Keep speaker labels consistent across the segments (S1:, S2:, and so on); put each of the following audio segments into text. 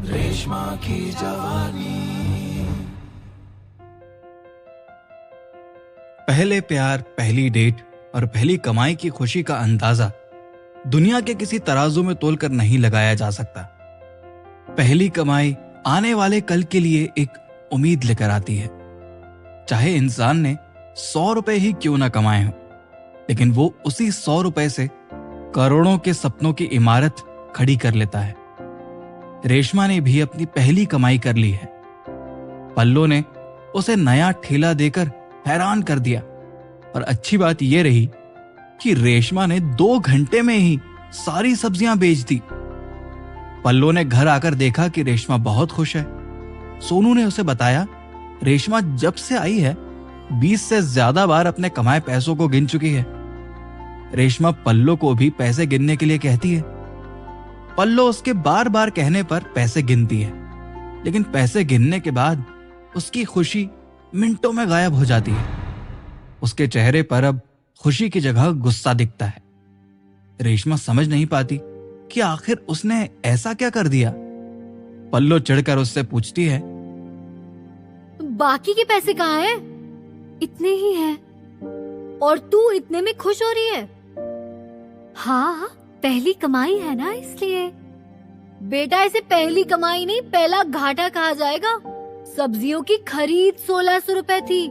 S1: रेशमा की जवानी।
S2: पहले प्यार, पहली डेट और पहली कमाई की खुशी का अंदाजा दुनिया के किसी तराजू में तोलकर नहीं लगाया जा सकता। पहली कमाई आने वाले कल के लिए एक उम्मीद लेकर आती है। चाहे इंसान ने 100 रुपए ही क्यों ना कमाए हों, लेकिन वो उसी 100 रुपए से करोड़ों के सपनों की इमारत खड़ी कर लेता है। रेशमा ने भी अपनी पहली कमाई कर ली है। पल्लो ने उसे नया ठेला देकर हैरान कर दिया, और अच्छी बात यह रही कि रेशमा ने 2 घंटे में ही सारी सब्जियां बेच दी। पल्लो ने घर आकर देखा कि रेशमा बहुत खुश है। सोनू ने उसे बताया, रेशमा जब से आई है 20 से ज्यादा बार अपने कमाए पैसों को गिन चुकी है। रेशमा पल्लो को भी पैसे गिनने के लिए कहती है। पल्लो उसके बार बार कहने पर पैसे गिनती है, लेकिन पैसे गिनने के बाद उसकी खुशी मिनटों में गायब हो जाती है। उसके चेहरे पर अब खुशी की जगह गुस्सा दिखता है। रेशमा समझ नहीं पाती कि आखिर उसने ऐसा क्या कर दिया। पल्लो चिढ़कर उससे पूछती है,
S3: बाकी के पैसे कहाँ हैं? इतने ही हैं और तू इतने में खुश हो रही है? हाँ, पहली कमाई है ना, इसलिए। बेटा, इसे पहली कमाई नहीं, पहला घाटा कहा जाएगा। सब्जियों की खरीद 1600 रुपए थी,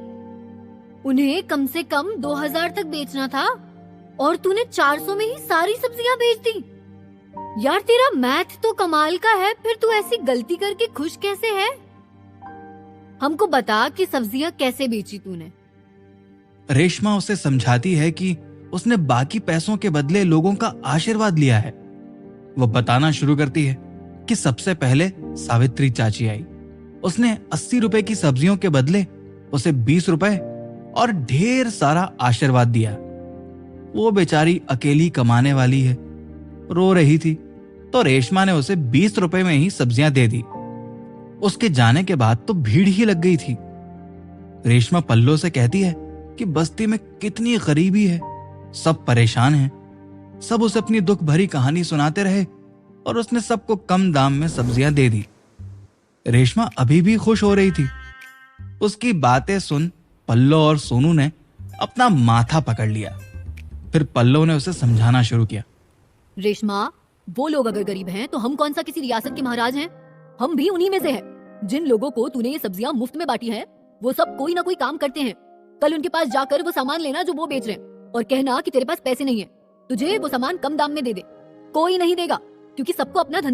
S3: उन्हें कम से कम 2000 तक बेचना था, और तूने 400 में ही सारी सब्जियां बेच दी। यार, तेरा मैथ तो कमाल का है, फिर तू ऐसी गलती करके खुश कैसे है? हमको बता कि सब्जियां कैसे बेची तूने।
S2: रेशमा उसे समझाती है कि उसने बाकी पैसों के बदले लोगों का आशीर्वाद लिया है। वो बताना शुरू करती है कि सबसे पहले सावित्री चाची आई। उसने 80 रुपए की सब्जियों के बदले उसे 20 रुपए और ढेर सारा आशीर्वाद दिया। वो बेचारी अकेली कमाने वाली है, रो रही थी, तो रेशमा ने उसे 20 रुपए में ही सब्जियां दे दी। उसके जाने के बाद तो भीड़ ही लग गई थी। रेशमा पल्लो से कहती है कि बस्ती में कितनी गरीबी है, सब परेशान हैं। सब उसे अपनी दुख भरी कहानी सुनाते रहे और उसने सबको कम दाम में सब्जियां दे दी। रेशमा अभी भी खुश हो रही थी। उसकी बातें सुन पल्लो और सोनू ने अपना माथा पकड़ लिया। फिर पल्लो ने उसे समझाना शुरू किया।
S3: रेशमा, वो लोग अगर गरीब हैं तो हम कौन सा किसी रियासत के महाराज हैं? हम भी उन्हीं में से हैं। जिन लोगों को तूने ये सब्जियां मुफ्त में बांटी हैं, वो सब कोई ना कोई काम करते हैं। कल उनके पास जाकर वो सामान लेना जो वो बेच रहे हैं, और कहना कि तेरे पास पैसे नहीं है, तुझे वो सामान कम दाम में दे दे। कोई नहीं देगा, क्योंकि सबको अपना धंधा